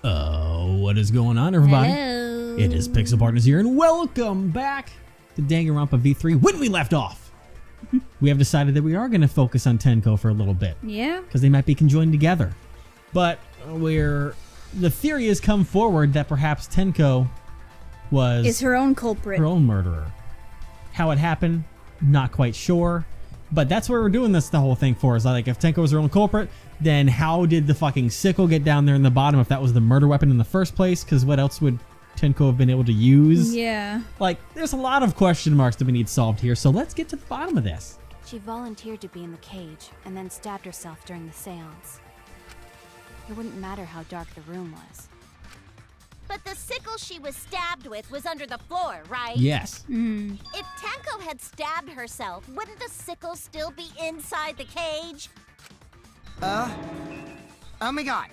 What is going on, everybody? Hello. It is Pixel Partners here, and welcome back to Danganronpa V3. When we left off, we have decided that we are going to focus on Tenko for a little bit. Yeah. Because they might be conjoined together. But the theory has come forward that perhaps Tenko is her own culprit. Her own murderer. How it happened, not quite sure. But that's what we're doing the whole thing for. Is like, if Tenko was her own culprit, then how did the fucking sickle get down there in the bottom if that was the murder weapon in the first place? Because what else would Tenko have been able to use? Yeah. Like, there's a lot of question marks that we need solved here, so let's get to the bottom of this. She volunteered to be in the cage and then stabbed herself during the seance. It wouldn't matter how dark the room was. But the sickle she was stabbed with was under the floor, right? Yes. If Tenko had stabbed herself, wouldn't the sickle still be inside the cage? Oh my god.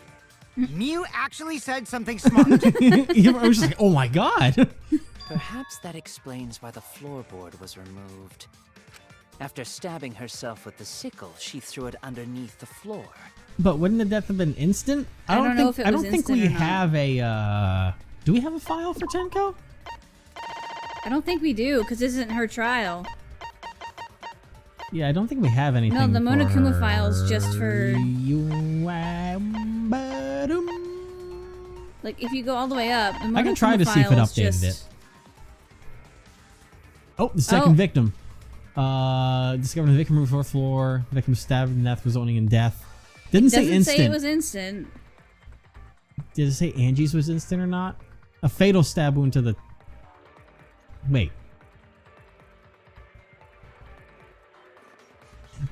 Mew actually said something smart. I was just like, oh my god. Perhaps that explains why the floorboard was removed. After stabbing herself with the sickle, she threw it underneath the floor. But wouldn't the death have been instant? I don't know if it was I don't think instant we or not. have a. Do we have a file for Tenko? I don't think we do, because this isn't her trial. Yeah, I don't think we have anything. No, the for Monokuma file is just for... Like, if you go all the way up, the Monokuma I can try to see if it file's updated just... it. Oh, the second victim. Discovered the victim on the fourth floor. The victim was stabbed and death resulting in death. Didn't say Doesn't instant. say it was instant. Did it say Angie's was instant or not? A fatal stab wound to the... Wait.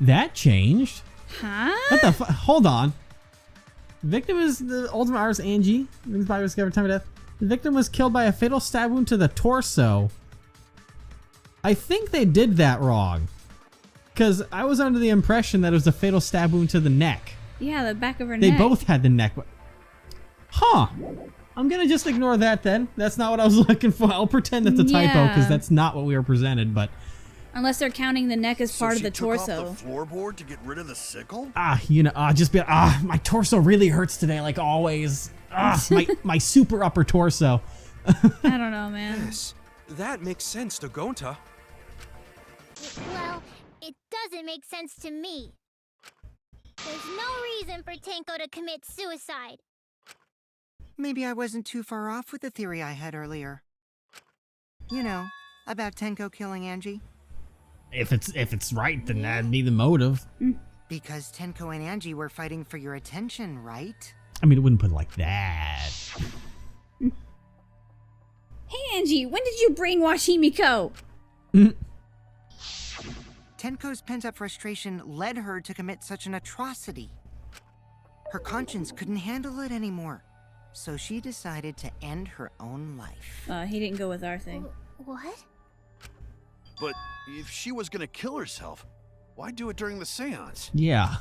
That changed? Huh? What the fu- Hold on. The victim is the ultimate artist Angie. Victim's body was discovered time of death. The victim was killed by a fatal stab wound to the torso. I think they did that wrong. Because I was under the impression that it was a fatal stab wound to the neck. Yeah, the back of her They neck. both had the neck. Huh. I'm gonna just ignore that then. That's not what I was looking for. I'll pretend it's a typo because Yeah. that's not what we were presented, but... Unless they're counting the neck as part of the So she took torso. off the floorboard to get rid of the sickle? My torso really hurts today, like always. My super upper torso. I don't know, man. Yes, that makes sense to Gonta. Well, it doesn't make sense to me. There's no reason for Tenko to commit suicide. Maybe I wasn't too far off with the theory I had earlier. You know, about Tenko killing Angie. If it's right, then that'd be the motive. Because Tenko and Angie were fighting for your attention, right? I mean, it wouldn't put it like that. Hey, Angie, when did you brainwash Himiko? Tenko's pent-up frustration led her to commit such an atrocity. Her conscience couldn't handle it anymore, so she decided to end her own life. He didn't go with our thing. What? But if she was gonna kill herself, why do it during the seance? Yeah,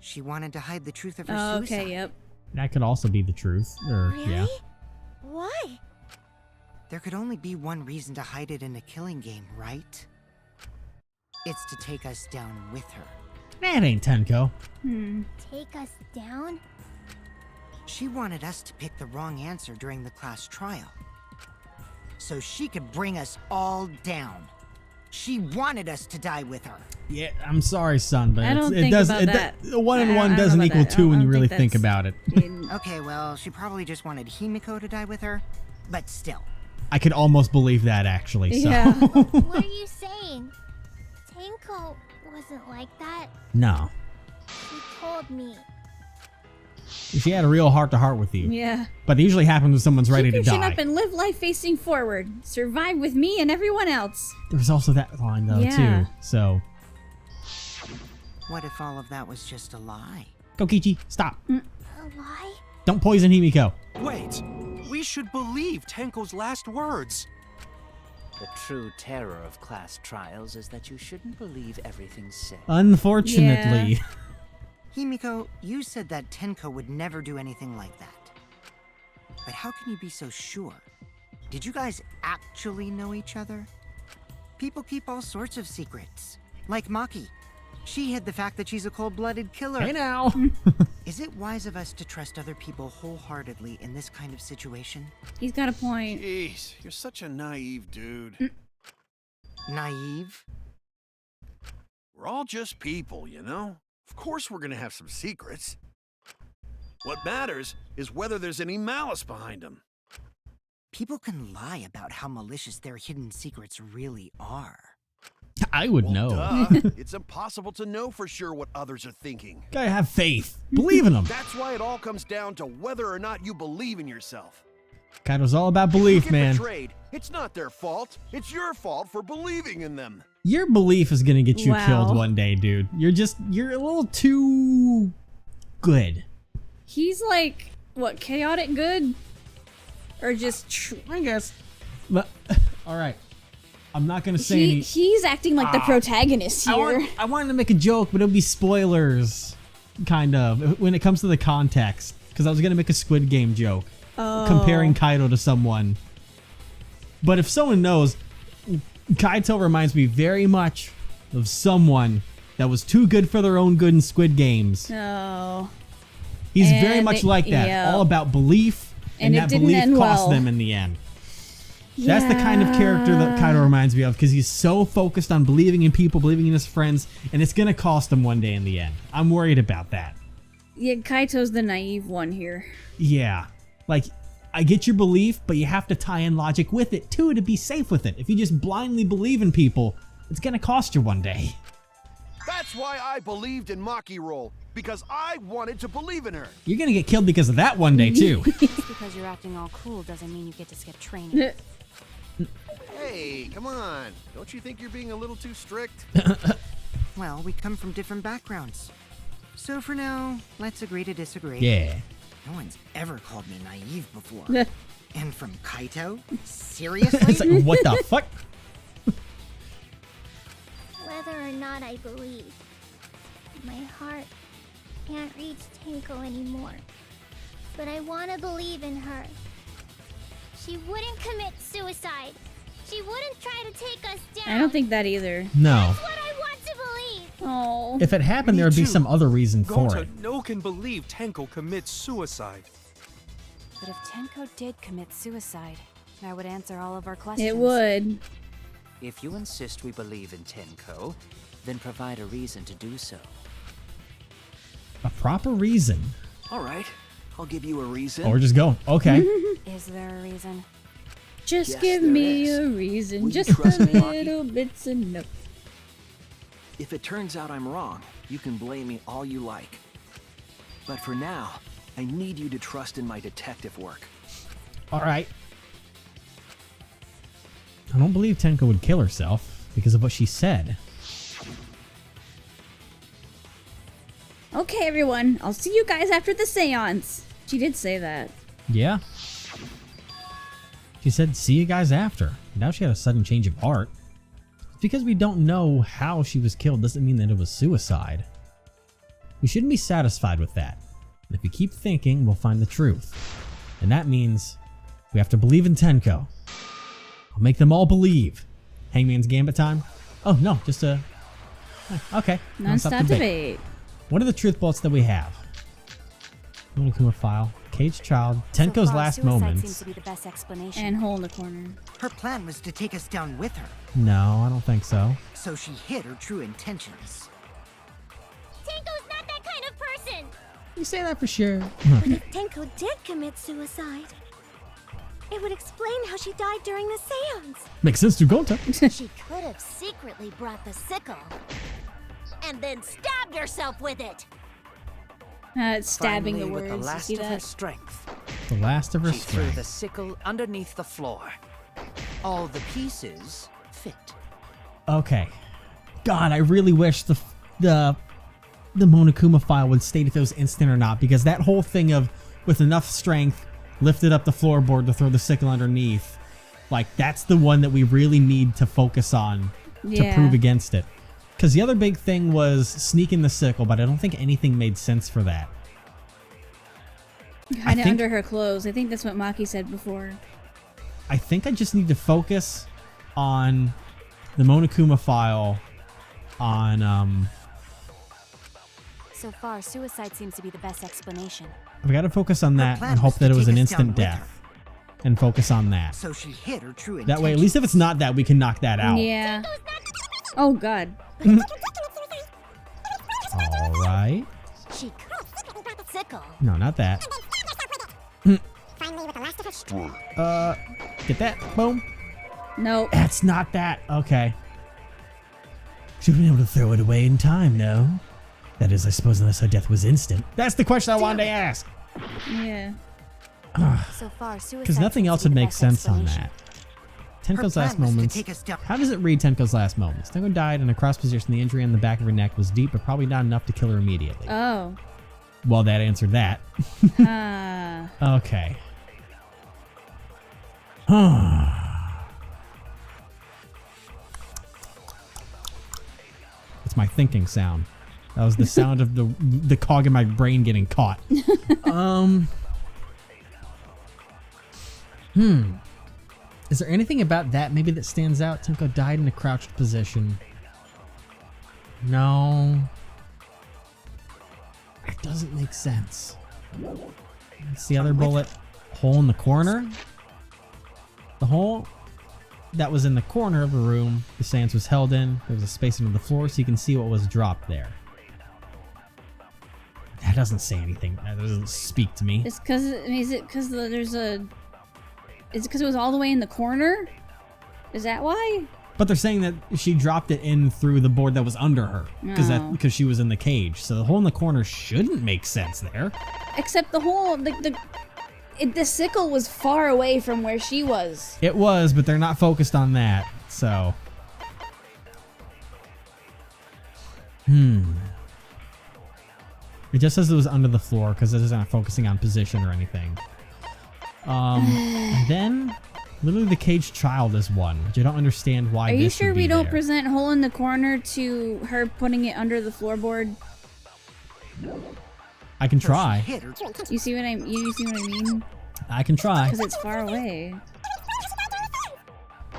She wanted to hide the truth of her Oh, suicide. okay, yep. that could also be the truth. Or Really? yeah. Why? There could only be one reason to hide it in a killing game, right? It's to take us down with her. That ain't Tenko. Take us down? She wanted us to pick the wrong answer during the class trial, so she could bring us all down. She wanted us to die with her. Yeah, I'm sorry, son, but I don't it think does. about that. One and I one don't know doesn't about equal that. I two don't- when I you don't really think think that's- about it. Okay, well, she probably just wanted Himiko to die with her, but still. I could almost believe that actually. So. Yeah. What are you saying? Tenko wasn't like that. No, She told me. she had a real heart-to-heart with you. Yeah. But it usually happens when someone's ready Keep to your chin die. up and live life facing forward. Survive with me and everyone else. There's also that line though Yeah. too. So What if all of that was just a lie? go, Kichi, stop! A lie? Don't poison Himiko. Wait, we should believe Tenko's last words. The true terror of class trials is that you shouldn't believe everything said. Unfortunately. Himiko, you said that Tenko would never do anything like that. But how can you be so sure? Did you guys actually know each other? People keep all sorts of secrets. Like Maki. She hid the fact that she's a cold-blooded killer. Hey now. Is it wise of us to trust other people wholeheartedly in this kind of situation? He's got a point. Jeez, you're such a naive dude. Naive? We're all just people, you know? Of course we're gonna have some secrets. What matters is whether there's any malice behind them. People can lie about how malicious their hidden secrets really are. I would Well, know. duh. It's impossible to know for sure what others are thinking. Gotta have faith. Believe in them. That's why it all comes down to whether or not you believe in yourself. Kaido's all about If you belief, get man. betrayed, it's not their fault. It's your fault for believing in them. Your belief is gonna get you Wow. killed one day, dude. You're a little too good. He's like, what, chaotic good? Or just I guess. But, all right. I'm not gonna say any. he's acting like the protagonist here. I wanted to make a joke, but it'll be spoilers, kind of, when it comes to the context. Because I was gonna make a Squid Game joke comparing Kaido to someone. But if someone knows, Kaito reminds me very much of someone that was too good for their own good in Squid Games. Oh. He's And very much like that, yeah. all about belief, and And it that didn't belief end cost well. them in the end. That's the kind of character that Kaido reminds me of, because he's so focused on believing in people, believing in his friends, and it's gonna cost him one day in the end. I'm worried about that. Yeah, Kaito's the naive one here. Yeah, like, I get your belief, but you have to tie in logic with it too to be safe with it. If you just blindly believe in people, it's gonna cost you one day. That's why I believed in Maki Roll, because I wanted to believe in her. You're gonna get killed because of that one day too. Just because you're acting all cool doesn't mean you get to skip training. Hey, come on. Don't you think you're being a little too strict? Well, we come from different backgrounds. So for now, let's agree to disagree. Yeah. No one's ever called me naive before. Yeah. And from Kaito? It's Seriously? like, what the fuck? Whether or not I believe, my heart can't reach Tenko anymore. But I want to believe in her. She wouldn't commit suicide. She wouldn't try to take us down. I don't think that either. No. That's what I want to believe. Oh. If it happened, Me there would be too. some other reason for Gonta, it. no one can believe Tenko commits suicide. But if Tenko did commit suicide, that would answer all of our questions. It would. If you insist we believe in Tenko, then provide a reason to do so. A proper reason. All right, I'll give you a reason. Or just go. Okay. Is there a reason? Just Yes, give there me is. a reason. Will you Just a trust me, Maki? little bit's enough. If it turns out I'm wrong, you can blame me all you like. But for now, I need you to trust in my detective work. All right. I don't believe Tenko would kill herself because of what she said. Okay, everyone. I'll see you guys after the seance. She did say that. Yeah. She said, see you guys after. Now she had a sudden change of heart. Because we don't know how she was killed doesn't mean that it was suicide. We shouldn't be satisfied with that. And if we keep thinking, we'll find the truth. And that means we have to believe in Tenko. I'll make them all believe. Hangman's Gambit time? Oh, no, just a... Okay. Non-stop debate. What are the truth bullets that we have? Monokuma file, Caged Child, Tenko's So far, last suicide moments. seems to be the best explanation. And hole in the corner. Her plan was to take us down with her, No, I don't think so. so she hid her true intentions. Tenko's not that kind of person. You say that for sure. If Tenko did commit suicide, it would explain how she died during the seance. Makes sense to Gonta. She could have secretly brought the sickle and then stabbed herself with it. It's stabbing Finally, the with words. the You last see of her that? strength, The last of her she threw the strength. sickle underneath the floor. All the pieces fit. Okay. God, I really wish the Monokuma file would state if it was instant or not, because that whole thing of with enough strength lifted up the floorboard to throw the sickle underneath, like that's the one that we really need to focus on to Yeah. prove against it. Because the other big thing was sneaking the sickle, but I don't think anything made sense for that. Kind of think- under her clothes. I think that's what Maki said before. I think I just need to focus on the Monokuma file, on So far, suicide seems to be the best explanation. We gotta focus on that plan and hope was that to it was take an us down instant with her. death. And focus on that. So she hid her true That way, at least if it's not that, we can knock that out. Yeah. Oh god. Alright. Cheek. Sickle. No, not that. Get that? Boom. Nope. That's not that. Okay. Should have been able to throw it away in time, no? That is, I suppose, unless her death was instant. That's the question I wanted to ask. Yeah. So far, suicide Because nothing seems else to be would the make best sense on explanation. that. Tenko's last moments. How does it read Tenko's last moments? Tenko died in a cross position. The injury on the back of her neck was deep, but probably not enough to kill her immediately. Oh. Well, that answered that. Okay. It's my thinking sound. That was the sound of the cog in my brain getting caught. Is there anything about that maybe that stands out? Tenko died in a crouched position. No. It doesn't make sense. It's the other bullet. Hole in the corner? The hole that was in the corner of the room the seance was held in. There was a space under the floor so you can see what was dropped there. That doesn't say anything. That doesn't speak to me. It's because is it because there's a? Is it because it was all the way in the corner? Is that why? But they're saying that she dropped it in through the board that was under her because she was in the cage. So the hole in the corner shouldn't make sense there. Except the whole the sickle was far away from where she was. It was, but they're not focused on that. So. It just says it was under the floor because it isn't focusing on position or anything. And then, literally the caged child is one, which I don't understand why. Are you this sure would be we don't there. present hole in the corner to her putting it under the floorboard? I can try. You see what I mean? I can try. Because it's far away.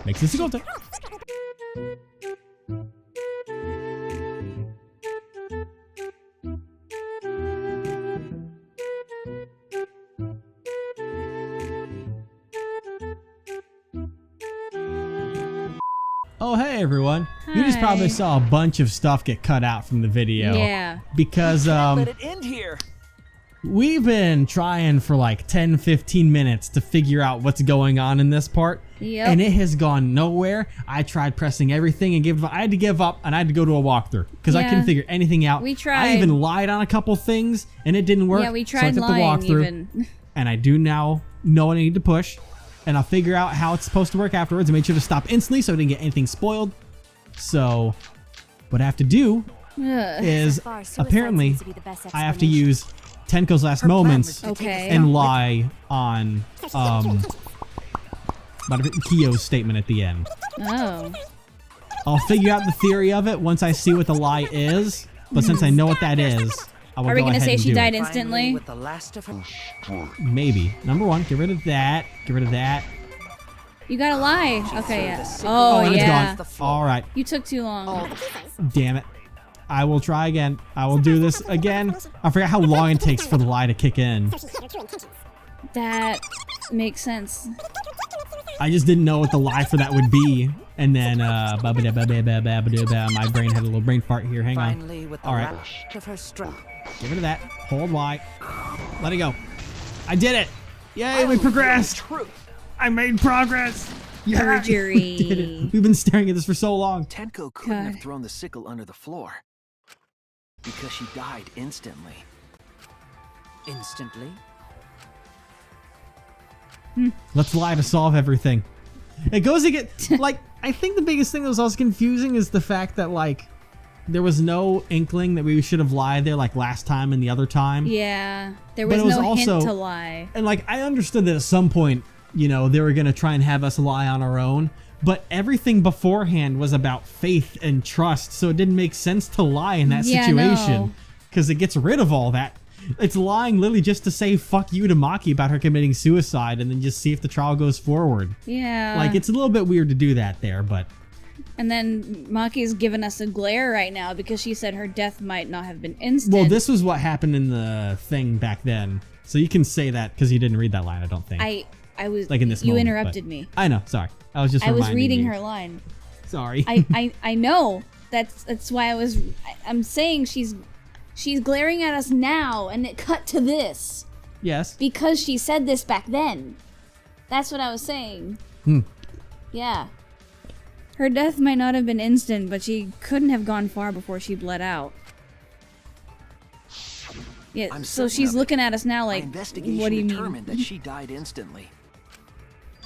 Makes this equal to. Oh, hey everyone. You just probably Hi. saw a bunch of stuff get cut out from the video. Yeah. Because Let it end here. we've been trying for like 10-15 minutes to figure out what's going on in this part. Yep. And it has gone nowhere. I tried pressing everything and I had to give up and I had to go to a walkthrough because I Yeah. couldn't figure anything out. We tried. I even lied on a couple things and it didn't work. Yeah, we So I tried took lying the walkthrough even. and I do now know what I need to push. And I'll figure out how it's supposed to work afterwards. I made sure to stop instantly so I didn't get anything spoiled. So what I have to do Ugh. is So far, suicide apparently seems to be the best I have to explanation. use Tenko's last Her plan moments was to take us Okay. down and with lie on Kiyo's statement at the end. Oh. I'll figure out the theory of it once I see what the lie is, but since I know what that is, I will Are we go gonna ahead say and she do died it. instantly? Finally, with the last of her. Maybe. Number one, get rid of that. Get rid of that. You gotta lie. Okay, yeah. sickle Oh, and yeah. it's gone. All right. You took too long. Damn it. I will try again. I will do this again. I forgot how long it takes for the lie to kick in. That makes sense. I just didn't know what the lie for that would be. And then, my brain had a little brain fart here. Hang on. Finally, with the All right. last of her strength. Get rid of that. Hold Y. Let it go. I did it. Yay, we progressed. I made progress. Yeah, Perjury. we did it. We've been staring at this for so long. Tenko couldn't God. have thrown the sickle under the floor because she died instantly. Instantly? Let's lie to solve everything. It goes again. Like, I think the biggest thing that was also confusing is the fact that, like, there was no inkling that we should have lied there like last time and the other time. Yeah. There But was it was no also- hint to lie. And, like, I understood that at some point, you know, they were going to try and have us lie on our own. But everything beforehand was about faith and trust. So it didn't make sense to lie in that Yeah, situation. no. Because it gets rid of all that. It's lying literally just to say fuck you to Maki about her committing suicide and then just see if the trial goes forward. Yeah. Like, it's a little bit weird to do that there, but And then Maki's giving us a glare right now because she said her death might not have been instant. Well, this was what happened in the thing back then. So you can say that because you didn't read that line, I don't think. I was like in this you moment, interrupted but- me. I know, sorry. I was just I was reminding reading you. her line. Sorry. I know. That's why I'm saying she's glaring at us now and it cut to this. Yes. Because she said this back then. That's what I was saying. Yeah. Her death might not have been instant, but she couldn't have gone far before she bled out. Yeah, I'm so certain she's of it. looking at us now My like, investigation what do you determined mean? that she died instantly.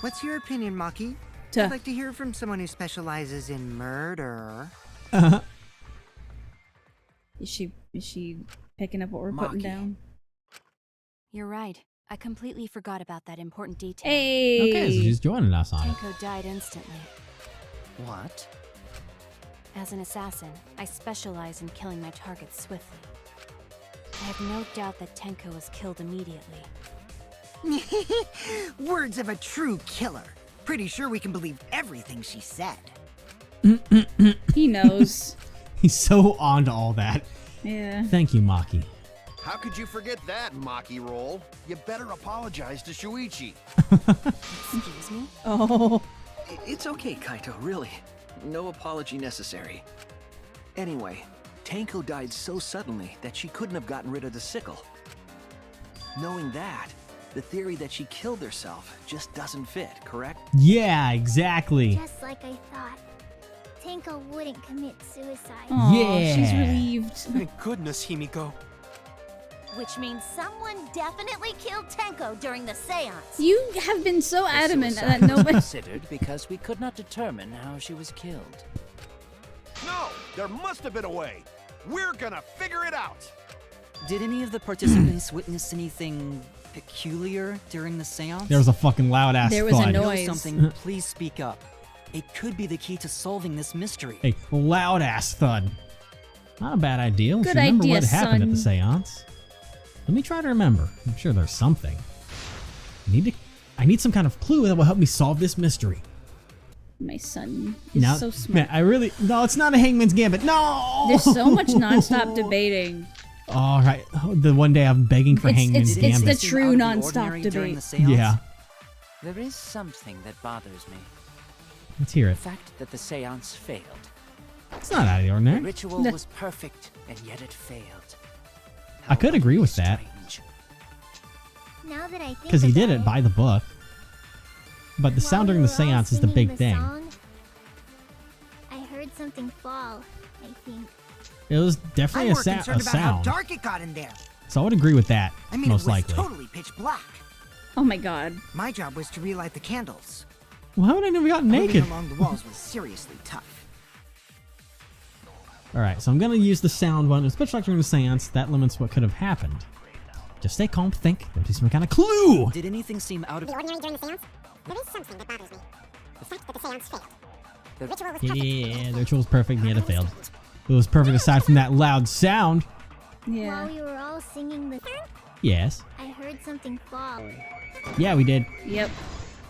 What's your opinion, Maki? Tuh. I'd like to hear from someone who specializes in murder. Is she picking up what we're putting Maki. down? You're right. I completely forgot about that important detail. Hey! Okay, so she's joining us on it. Tenko died instantly. What? As an assassin, I specialize in killing my targets swiftly. I have no doubt that Tenko was killed immediately. Words of a true killer. Pretty sure we can believe everything she said. He knows. He's so on to all that. Yeah. Thank you, Maki. How could you forget that, Maki roll? You better apologize to Shuichi. Excuse me? Oh. It's okay, Kaito, really. No apology necessary. Anyway, Tenko died so suddenly that she couldn't have gotten rid of the sickle. Knowing that, the theory that she killed herself just doesn't fit, correct? Yeah, exactly. Just like I thought. Tenko wouldn't commit suicide. Aw, Yeah. she's relieved. Thank goodness, Himiko. Which means someone definitely killed Tenko during the seance. You have been so adamant Suicide that was nobody. considered because we could not determine how she was killed. No, there must have been a way. We're gonna figure it out. Did any of the participants witness anything peculiar during the seance? There was a fucking loud ass There was a thud. If you know noise. something, please speak up. It could be the key to solving this mystery. A loud ass thud. Not a bad idea. We Good should remember idea, what happened at the son. seance. Let me try to remember. I'm sure there's something. I need some kind of clue that will help me solve this mystery. My son is Now, so smart. man, no, it's not a Hangman's Gambit. No. There's so much nonstop debating. All right, the one day I'm begging for Hangman's it's Gambit. the true Out of the nonstop ordinary during debate. the seance? Yeah, There is something that bothers me. let's hear The it. fact that the seance failed. It's not out of the The ordinary. ritual was perfect, and yet it failed. I could agree with that. Strange. Now that I think Because he did about it by the book. But the sound while during we the were all seance is the singing big thing. song, I heard something fall, I think. It was I'm definitely more a concerned about how sound. dark it got in there. So I would agree with that, I mean, most it was likely. totally pitch black. Oh my god. My job was to relight the candles. Well, how would I never gotten Moving naked? along the walls was seriously tough. Alright, so I'm going to use the sound one, especially during the seance. That limits what could have happened. Just stay calm, think. There'll be some kind of clue! Did anything seem out of... ordinary during the seance? There is something that bothers me. The fact that the seance failed. The ritual was perfect. Yeah, the ritual was perfect, and yet it failed. It was perfect aside from that loud sound. Yeah. While we were all singing the song, Yes. I heard something fall. Yeah, we did. Yep.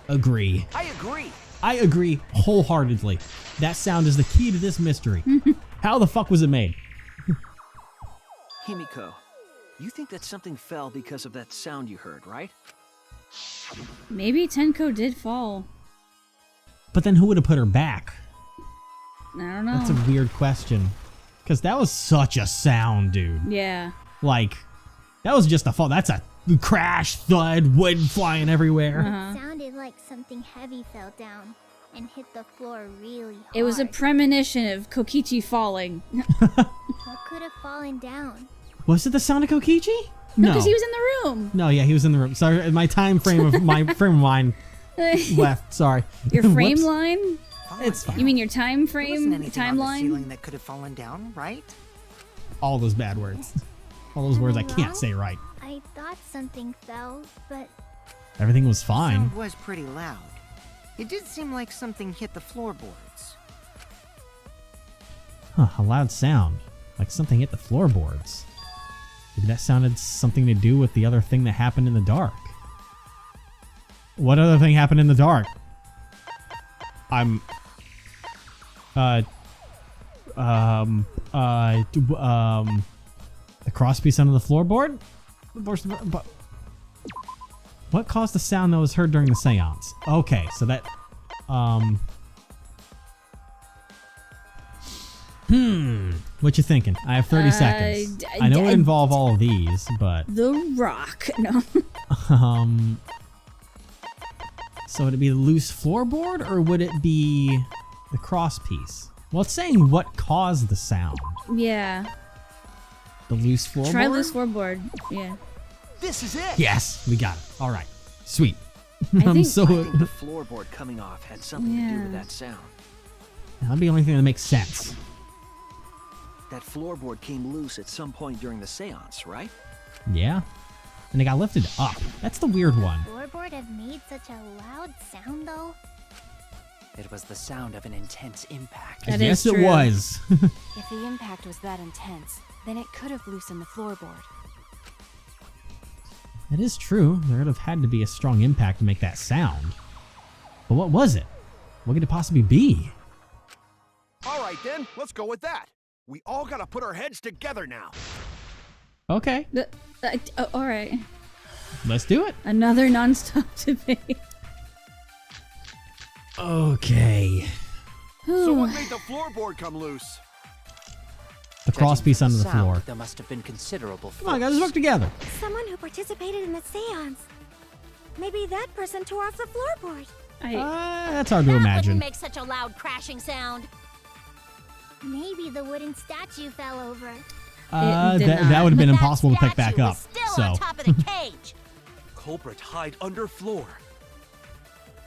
Agree. I agree. I agree wholeheartedly. That sound is the key to this mystery. How the fuck was it made? Himiko, you think that something fell because of that sound you heard, right? Maybe Tenko did fall. But then who would have put her back? I don't know. That's a weird question. Because that was such a sound, dude. Yeah. Like, that was just a fall. That's a crash, thud, wood flying everywhere. Uh-huh. It sounded like something heavy fell down and hit the floor really hard. It was a premonition of Kokichi falling. What could have fallen down? Was it the sound of Kokichi? No, because he was in the room. No, yeah, he was in the room. Sorry, my frame of mind left. Sorry. Your frame Whoops. line? It's fine. You mean your time There wasn't frame? anything on the Timeline? ceiling that could have fallen down, right? All those bad words. All those words I can't say right. I thought something fell, but Everything was fine. Sound was pretty loud. It did seem like something hit the floorboards. Huh, a loud sound. Like something hit the floorboards. Maybe that sounded something to do with the other thing that happened in the dark. What other thing happened in the dark? The crosspiece under the floorboard? But what caused the sound that was heard during the seance? Okay, so that, what you thinking? I have 30 seconds. I know it would involve all of these, but... The Rock. No. So would it be the loose floorboard, or would it be the crosspiece? Well, it's saying what caused the sound. Yeah. The loose floorboard? Try loose floorboard. Yeah. This is it! Yes, we got it. All right. Sweet. I think the floorboard coming off had something to do with that sound. That'd be the only thing that makes sense. That floorboard came loose at some point during the seance, right? Yeah. And it got lifted up. That's the weird one. Floorboard have made such a loud sound, though. It was the sound of an intense impact. Yes, it was. If the impact was that intense, then it could have loosened the floorboard. That is true. There would have had to be a strong impact to make that sound. But what was it? What could it possibly be? All right, then. Let's go with that. We all gotta put our heads together now. Okay. All right. Let's do it. Another non-stop debate. Okay. So what made the floorboard come loose? The crosspiece under the floor. There must have been considerable force. Come on, guys, work together. Someone who participated in the seance. Maybe that person tore off the floorboard. That's hard to imagine. Wouldn't make such a loud crashing sound. Maybe the wooden statue fell over. That would have been impossible to pick back up. Still on top of the cage. Culprit hide under floor.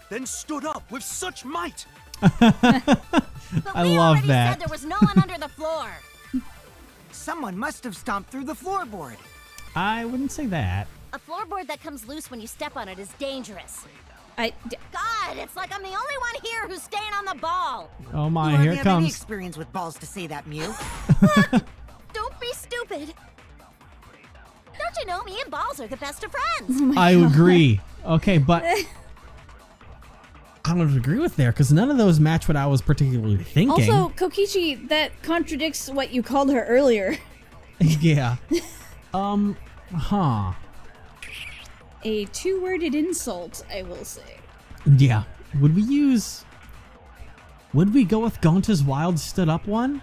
Then stood up with such might. I love that. Said there was no one under the floor. Someone must have stomped through the floorboard. I wouldn't say that. A floorboard that comes loose when you step on it is dangerous. God, it's like I'm the only one here who's staying on the ball. Oh my, you here it have any comes. experience with balls to say that, Mew? Don't be stupid. Don't you know me and balls are the best of friends? I agree. Okay, but I don't agree with there because none of those match what I was particularly thinking. Also, Kokichi, that contradicts what you called her earlier. Yeah. A two-worded insult, I will say. Yeah. Would we go with Gonta's wild stood up one?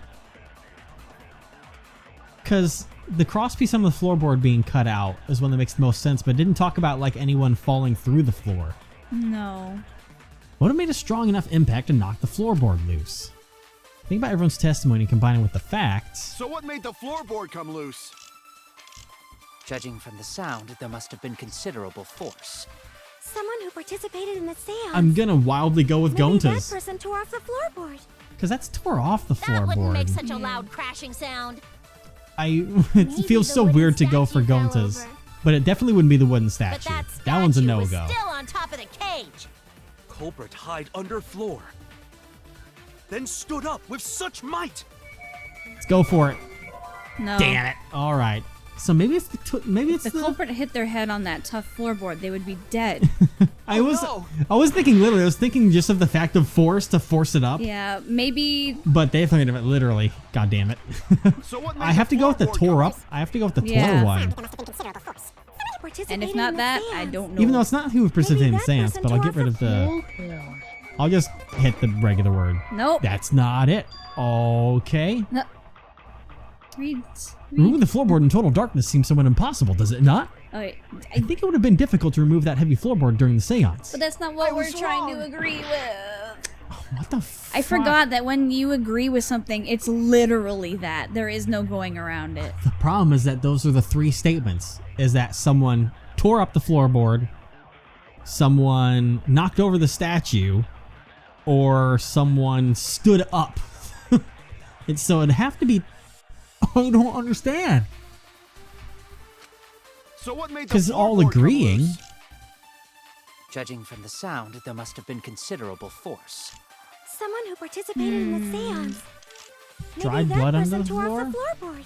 Because the crosspiece on the floorboard being cut out is one that makes the most sense, but it didn't talk about like anyone falling through the floor. No. What would have made a strong enough impact to knock the floorboard loose? Think about everyone's testimony combined with the facts. So what made the floorboard come loose? Judging from the sound, there must have been considerable force. Someone who participated in the seance. I'm gonna wildly go with Maybe Gonta's. that person tore off the floorboard. Because that's tore off the That wouldn't floorboard. make such a loud crashing sound. It feels so weird to go for Gonta's. But it definitely wouldn't be the wooden statue. That one's a no-go. Still on top of the cage. Culprit hide under floor. Then stood up with such might. Let's go for it. No. Damn it. All right. So maybe it's the culprit hit their head on that tough floorboard, they would be dead. I was thinking literally. I was thinking just of the fact of force to force it up. Yeah, maybe. But they think of it literally. God damn it. I have to go with the tore up. I have to go with the tore one. And if not that, I don't know. Even though it's not who participated in the seance, but I'll get rid of the. I'll just hit the regular word. Nope. That's not it. Okay. No. Read. Removing the floorboard in total darkness seems somewhat impossible, does it not? Okay. I think it would have been difficult to remove that heavy floorboard during the seance. But that's not what we're trying to agree with. What the fuck? I forgot that when you agree with something, it's literally that. There is no going around it. The problem is that those are the three statements. Is that someone tore up the floorboard, someone knocked over the statue, or someone stood up. So it'd have to be... I don't understand. So what made the Because all floorboard come agreeing... loose? Judging from the sound, there must have been considerable force. Someone who participated in the seance. Maybe Dried that blood person under the tore off floor? the floorboard.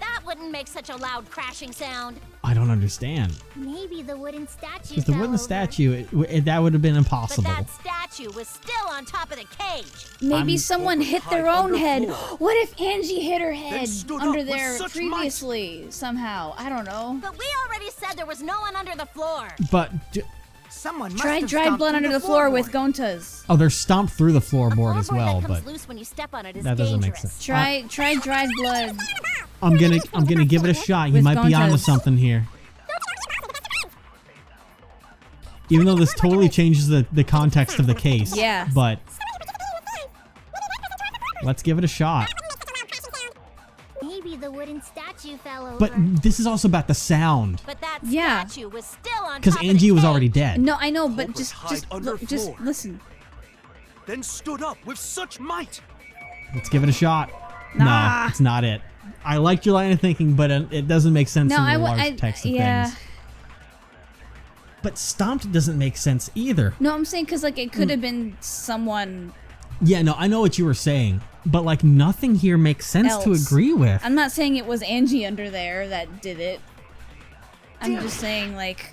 That wouldn't make such a loud crashing sound. I don't understand. Maybe the wooden statue Because the fell wooden over. statue, that would have been But impossible. that statue was still on top of the cage. Maybe I'm- someone hit their Hide own head. underfloor. What if Angie hit her head stood under up with there such previously somehow? I don't know. But we already said there was no one under the floor. But, Someone must Try have dried stomped blood through under the the floor with floorboard. gontas. oh, they're stomped through the floorboard A as floorboard well, that comes but loose when you step on it is that doesn't make dangerous. sense. Try dried blood. I'm gonna give it a shot. You With might be onto gontas. something here. Even though this totally changes the context of the case. Yeah. But let's give it a shot. Maybe the wooden statue fell over. But this is also about the sound. But that Yeah. statue was still on Because top of Angie the was cage. already dead. No, I know, but Culprit just hide under just floor. listen. Then stood up with such might. Let's give it a shot. Nah. No, it's not it. I liked your line of thinking, but it doesn't make sense No, in the I large text of yeah. things. But stomped doesn't make sense either. No, I'm saying because like it could have been someone. Yeah, no, I know what you were saying, but like nothing here makes sense to Else. agree with. I'm not saying it was Angie under there that did it. I'm just saying like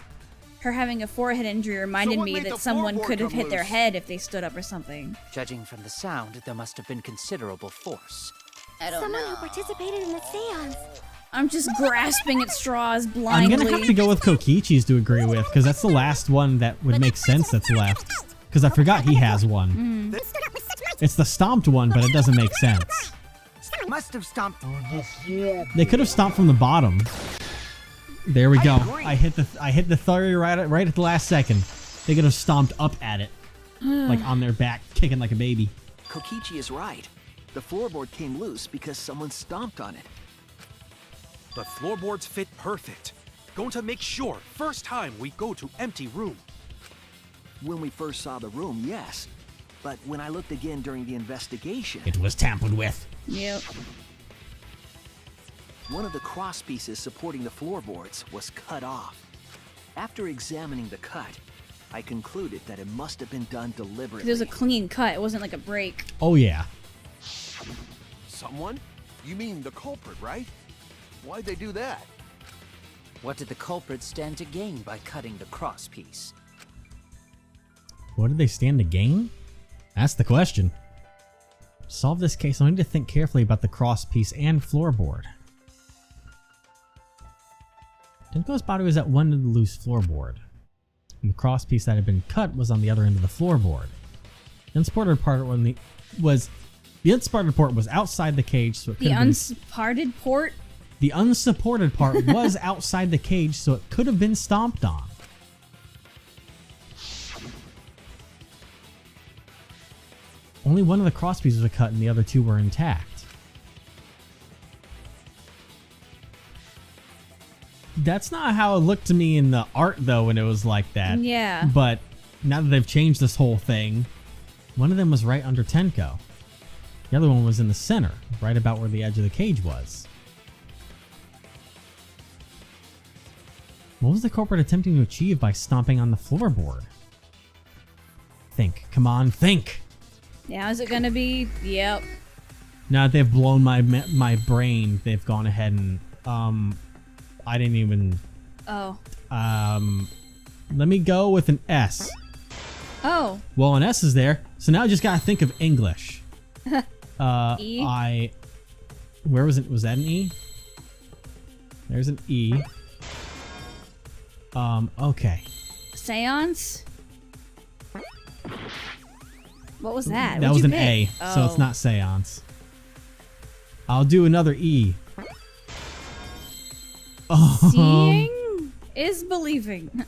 her having a forehead injury reminded Someone me made that the someone floorboard could have come hit their loose. head if they stood up or something. Judging from the sound, there must have been considerable force. I don't Someone know. who participated in the seance. I'm just grasping at straws I'm blindly. gonna have to go with Kokichi's to agree with, because that's the last one that would make sense that's left. Because I forgot he has one. It's the stomped one, but it doesn't make sense. Must have stomped. They could have stomped from the bottom. There we go. agree. I hit the theory right at the last second. They could have stomped up at it, like on their back, kicking like a baby. Kokichi is right. The floorboard came loose because someone stomped on it. But floorboards fit perfect. Going to make sure first time we go to empty room. When we first saw the room, yes. But when I looked again during the investigation, It was tampered with. Yep. one of the cross pieces supporting the floorboards was cut off. After examining the cut, I concluded that it must have been done deliberately. It was a clean cut. It wasn't like a break. Oh yeah. Someone? You mean the culprit, right? Why'd they do that? What did the culprit stand to gain by cutting the cross piece? What did they stand to gain? That's the question. To solve this case, I need to think carefully about the cross piece and floorboard. Tenko's body was at one end of the loose floorboard, and the cross piece that had been cut was on the other end of the floorboard. The unsupported part was outside the cage, so it could The have been. unsupported port. The unsupported part was outside the cage, so it could have been stomped on. Only one of the cross pieces were cut and the other two were intact. That's not how it looked to me in the art, though, when it was like that. Yeah. But now that they've changed this whole thing, one of them was right under Tenko. The other one was in the center, right about where the edge of the cage was. What was the culprit attempting to achieve by stomping on the floorboard? Think. Come on, think! Now is it gonna be? Yep. Now that they've blown my brain, they've gone ahead and, I didn't even... Oh. Let me go with an S. Oh. Well, an S is there, so now I just gotta think of English. E? Where was it? Was that an E? There's an E. Okay. Seance? What was that? That What'd was you an pick? A, so it's not seance. I'll do another E. Seeing is believing.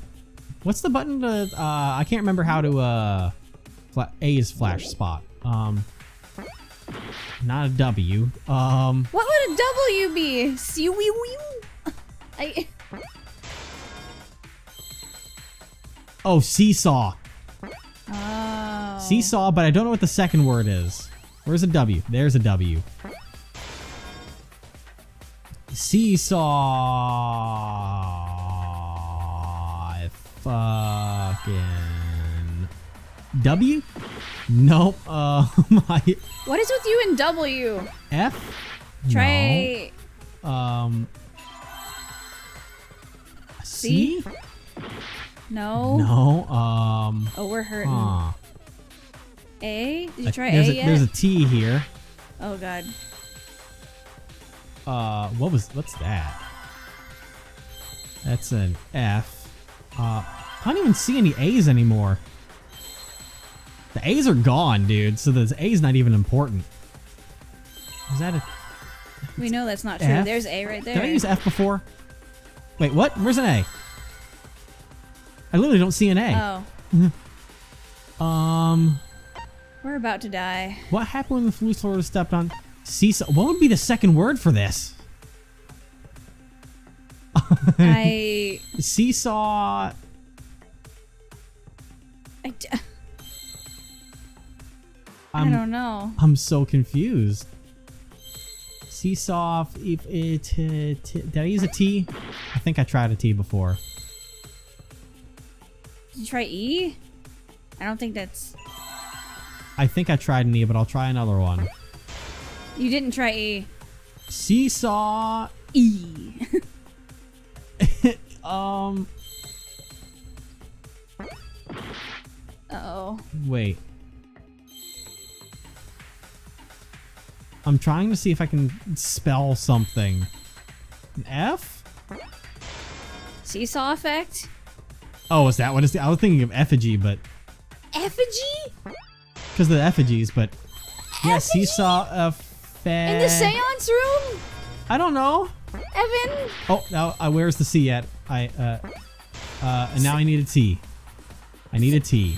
What's the button to, I can't remember how to, A is flash spot. Not a W. What would a W be? Oh, seesaw. Oh. Seesaw, but I don't know what the second word is. Where's a W? There's a W. Seesaw. Fucking W? Nope. What is with you and W? F? Try. C? No. No. Oh, we're hurting. Huh. A? Did you try there's A yet? There's a T here. Oh god. What's that? That's an F. I don't even see any A's anymore. The A's are gone, dude. So the A's not even important. Is that a? We know that's not true. F? There's A right there. Did I use F before? Wait, what? Where's an A? I literally don't see an A. Oh. We're about to die. What happened when the police floor was stepped on? Seesaw. What would be the second word for this? Seesaw. I don't know. I'm so confused. Seesaw. Did I use a T? I think I tried a T before. Did you try E? I don't think that's... I think I tried an E, but I'll try another one. You didn't try E. Seesaw. E. Uh-oh. Wait. I'm trying to see if I can spell something. An F? Seesaw effect? Oh, is that what it's? I was thinking of effigy, but Effigy? because of the effigies, but yeah, seesaw effect. In the seance room? I don't know. Evan? Oh, now where's the C at? And now I need a T. I need a T.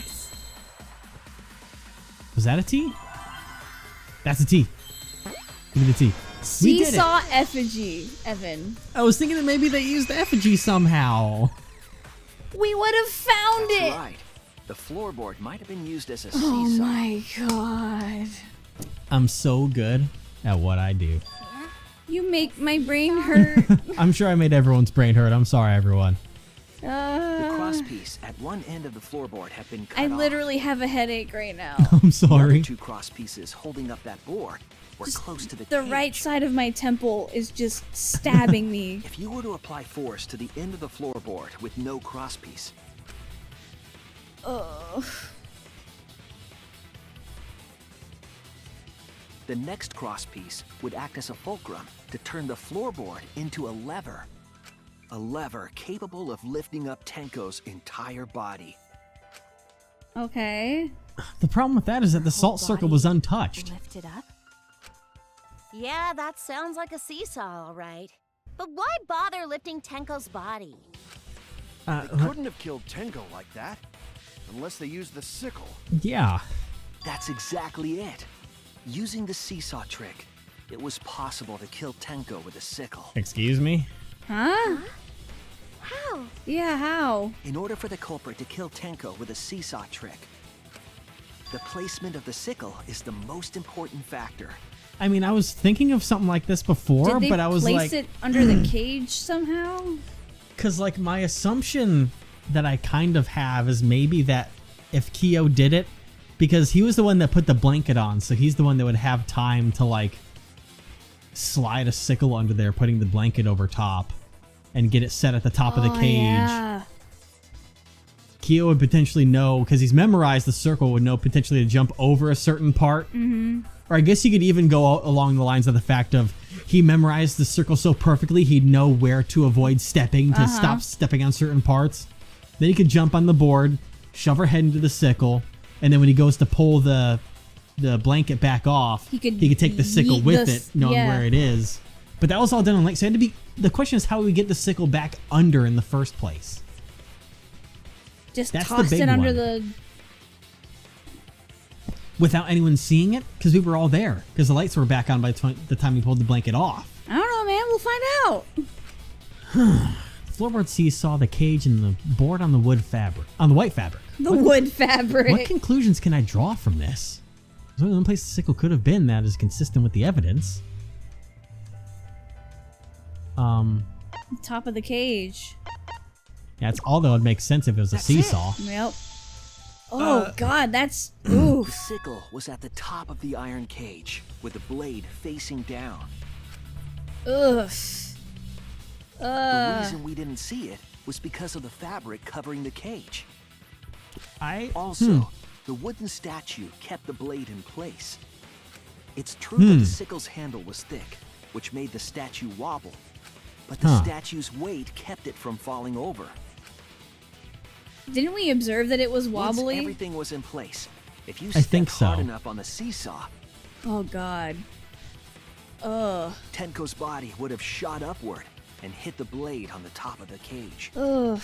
Was that a T? That's a T. Give me the T. Seesaw effigy, Evan. I was thinking that maybe they used the effigy somehow. We would have found That's it. right. The floorboard might have been used as a seesaw. Oh my god. I'm so good at what I do. You make my brain hurt. I'm sure I made everyone's brain hurt. I'm sorry, everyone. The crosspiece at one end of the floorboard had been cut I off. literally have a headache right now. I'm The sorry. other two crosspieces holding up that board were close to the The cage. right side of my temple is just stabbing me. If you were to apply force to the end of the floorboard with no crosspiece, Ugh. the next crosspiece would act as a fulcrum to turn the floorboard into a lever. A lever capable of lifting up Tenko's entire body. Okay. The problem with that is that the salt circle was untouched. Lift it up? Yeah, that sounds like a seesaw, all right. But why bother lifting Tenko's body? They couldn't have killed Tenko like that. Unless they used the sickle. Yeah. That's exactly it. Using the seesaw trick, it was possible to kill Tenko with a sickle. Excuse me? Huh? How? Yeah, how? In order for the culprit to kill Tenko with a seesaw trick, the placement of the sickle is the most important factor. I mean, I was thinking of something like this before, Did they but I was place like, it under the cage somehow? because like my assumption that I kind of have is maybe that if Kyo did it, because he was the one that put the blanket on, so he's the one that would have time to like slide a sickle under there, putting the blanket over top and get it set at the top of the cage. Yeah. Kyo would potentially know, because he's memorized the circle, would know potentially to jump over a certain part. Mm-hmm. Or I guess you could even go along the lines of the fact of he memorized the circle so perfectly he'd know where to avoid stepping to stop stepping on certain parts. Then he could jump on the board, shove her head into the sickle, and then when he goes to pull the blanket back off, he could take the sickle yeet with the it, knowing where it is. But that was all done on like, so it had to be. The question is how we get the sickle back under in the first place. Just That's the tossed big it under one. the... Without anyone seeing it, because we were all there, because the lights were back on by the time we pulled the blanket off. I don't know, man. We'll find out. The floorboard seesaw, the cage, and the board on the wood fabric. On the white fabric. The wood fabric. What conclusions can I draw from this? There's only one place the sickle could have been that is consistent with the evidence. Top of the cage. Yeah, it's all that would make sense if it was a seesaw. Yep. Oh, God, that's... The Oof. sickle was at the top of the iron cage, with the blade facing down. Ugh. The reason we didn't see it was because of the fabric covering the cage. Also, the wooden statue kept the blade in place. It's true that the sickle's handle was thick, which made the statue wobble, but the statue's weight kept it from falling over. Didn't we observe that it was wobbly? Once everything was in place, if you I think stepped hard so. enough on the seesaw, Oh god. Ugh. Tenko's body would have shot upward and hit the blade on the top of the cage. Ugh.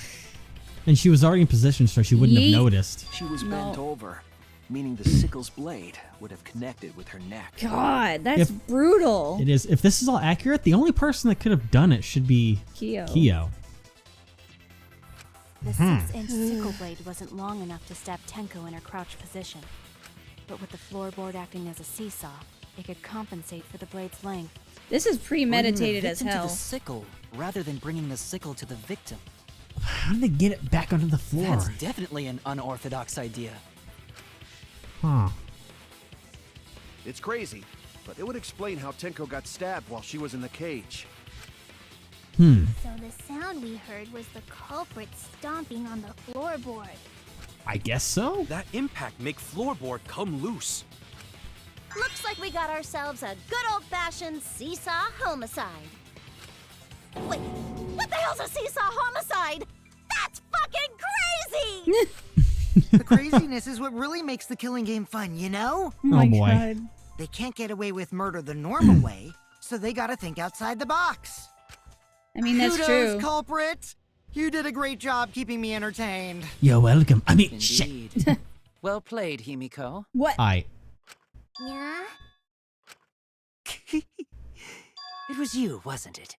And she was already in position, so she wouldn't have noticed. She was bent over, meaning the sickle's blade would have connected with her neck. God, that's brutal. It is. If this is all accurate, the only person that could have done it should be Kyo. The 6-inch sickle blade wasn't long enough to stab Tenko in her crouched position. But with the floorboard acting as a seesaw, it could compensate for the blade's length. This is premeditated as Bringing the victim hell. to the sickle, rather than bringing the sickle to the victim. How did they get it back onto the floor? That's definitely an unorthodox idea. Huh. It's crazy, but it would explain how Tenko got stabbed while she was in the cage. So the sound we heard was the culprit stomping on the floorboard. I guess so. That impact make floorboard come loose. Looks like we got ourselves a good old-fashioned seesaw homicide. Wait, what the hell's a seesaw homicide? That's fucking crazy! The craziness is what really makes the killing game fun, you know? Oh boy. God. They can't get away with murder the normal way, so they gotta think outside the box. I mean, that's Kudos, true. culprit! You did a great job keeping me entertained. You're welcome. I mean, Indeed. Well played, Himiko. What? Yeah? It was you, wasn't it?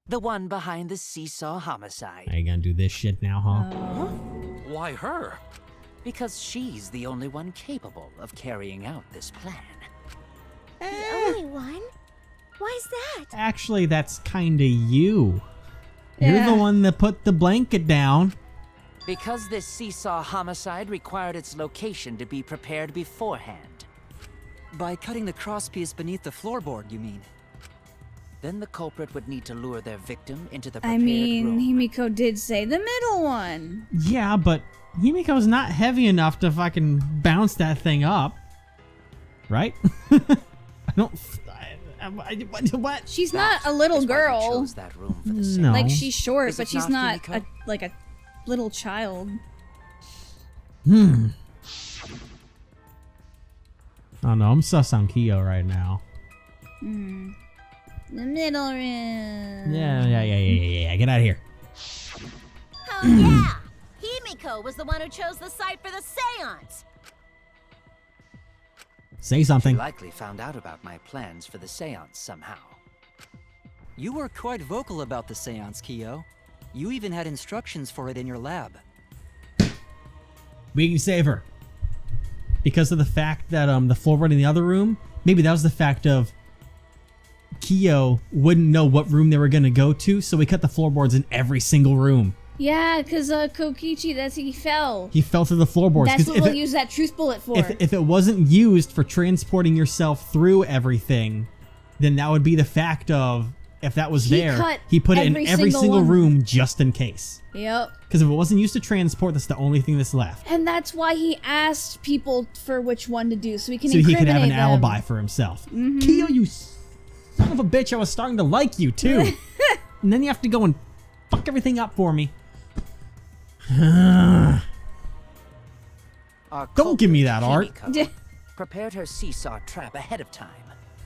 The one behind the seesaw homicide. Are you gonna do this shit now, huh? Why her? Because she's the only one capable of carrying out this plan. The only one? Why's that? Actually, that's kinda you. You're the one that put the blanket down. Because this seesaw homicide required its location to be prepared beforehand. By cutting the crosspiece beneath the floorboard, you mean? Then the culprit would need to lure their victim into the I prepared mean, room. Himiko did say the middle one. Yeah, but Himiko's not heavy enough to fucking bounce that thing up. Right? I don't... What? She's not a little girl. Chose that room for the No. Like, she's short, Is but it she's not, not Himiko? like a little child. Oh no, I'm sus on Kyo right now. The middle room. Yeah. Get out of here. Oh yeah! Himiko was the one who chose the site for the seance! Say something. She likely found out about my plans for the seance somehow. You were quite vocal about the seance, Kyo. You even had instructions for it in your lab. We can save her. Because of the fact that the floorboard in the other room, maybe that was the fact of Kyo wouldn't know what room they were going to go to, so we cut the floorboards in every single room. Yeah, because Kokichi, he fell. He fell through the floorboards. That's 'cause what we'll use that truth bullet for. If it wasn't used for transporting yourself through everything, then that would be the fact of, if that was he put it in every single room just in case. Yep. Because if it wasn't used to transport, that's the only thing that's left. And that's why he asked people for which one to do, so he can So he could have an them. alibi for himself. Kyo, you son of a bitch, I was starting to like you too. And then you have to go and fuck everything up for me. Our Don't give me that, culprit, Art. Himiko, prepared her seesaw trap ahead of time.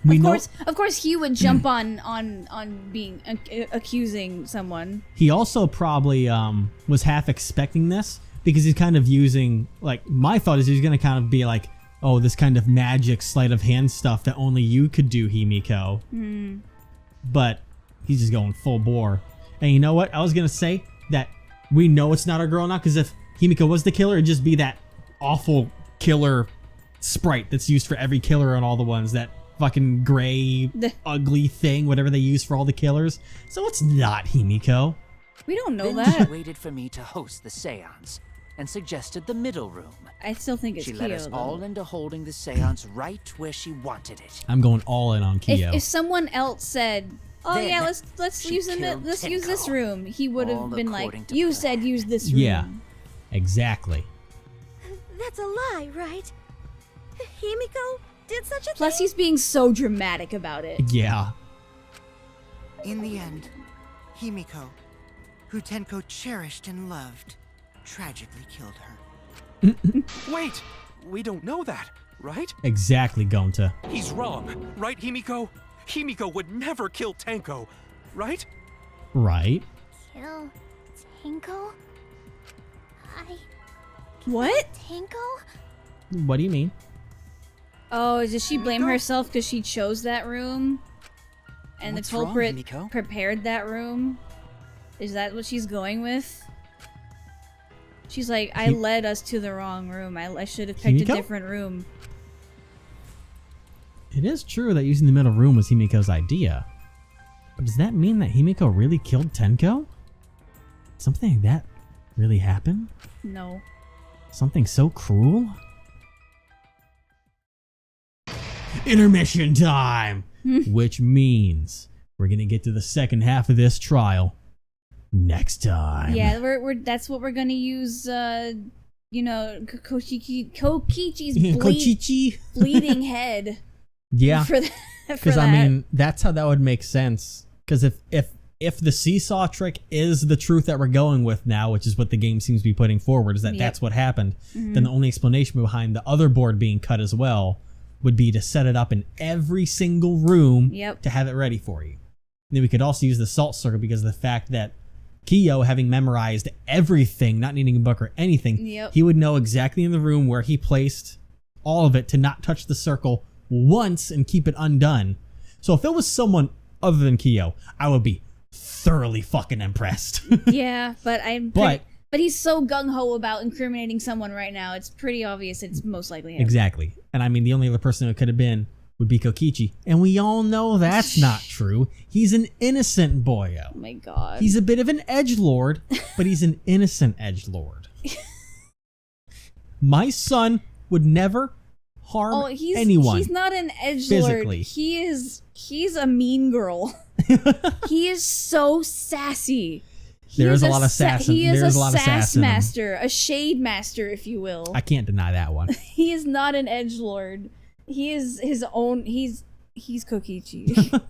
Of course, he would jump on being accusing someone. He also probably was half expecting this because he's kind of using, like, my thought is he's going to kind of be like, oh, this kind of magic sleight of hand stuff that only you could do, Himiko. But he's just going full bore. And you know what? I was going to say that we know it's not a girl now, because if Himiko was the killer, it'd just be that awful killer sprite that's used for every killer on all the ones, that fucking gray, ugly thing, whatever they use for all the killers. So it's not Himiko. We don't know Then that. she waited for me to host the seance and suggested the middle room. I still think it's She Kyo, led us though. all into holding the seance right where she wanted it. I'm going all in on Kyo. If someone else said Oh Then yeah, let's she use killed let's use this Tenko. room. He would have All been like, according to you plan. said use this room. Yeah, exactly. That's a lie, right? Himiko did such a Plus, thing? he's being so dramatic about it. Yeah. In the end, Himiko, who Tenko cherished and loved, tragically killed her. Wait! We don't know that, right? Exactly, Gonta. He's wrong, right, Himiko? Himiko would never kill Tenko, right? Right. Kill Tenko? What? Tenko? What do you mean? Oh, does she blame herself because she chose that room? And What's the wrong, culprit Himiko? prepared that room? Is that what she's going with? She's like, I led us to the wrong room. I should have picked Himiko? a different room. It is true that using the middle room was Himiko's idea. But does that mean that Himiko really killed Tenko? Something like that really happened? No. Something so cruel? Intermission time! Which means we're gonna get to the second half of this trial next time. Yeah, that's what we're gonna use. You know, Kokichi's Kokichi? bleeding head. Yeah, For that. because I mean that's how that would make sense. Because if the seesaw trick is the truth that we're going with now, which is what the game seems to be putting forward, is that that's what happened, then the only explanation behind the other board being cut as well would be to set it up in every single room to have it ready for you. And then we could also use the salt circle because of the fact that Kiyo, having memorized everything, not needing a book or anything, he would know exactly in the room where he placed all of it to not touch the circle once and keep it undone. So if it was someone other than Kiyo, I would be thoroughly fucking impressed. Yeah, but but he's so gung-ho about incriminating someone right now. It's pretty obvious it's most likely him. Exactly. And I mean, the only other person it could have been would be Kokichi. And we all know that's not true. He's an innocent boyo. Oh my god. He's a bit of an edgelord, but he's an innocent edgelord. My son would never harm anyone. He's not an edgelord. Physically. He's a mean girl. He is so sassy. There is a lot of sass. He is There's a a lot of sass sass in him. master, a shade master, if you will. I can't deny that one. He is not an edgelord. He is his own. He's Kokichi.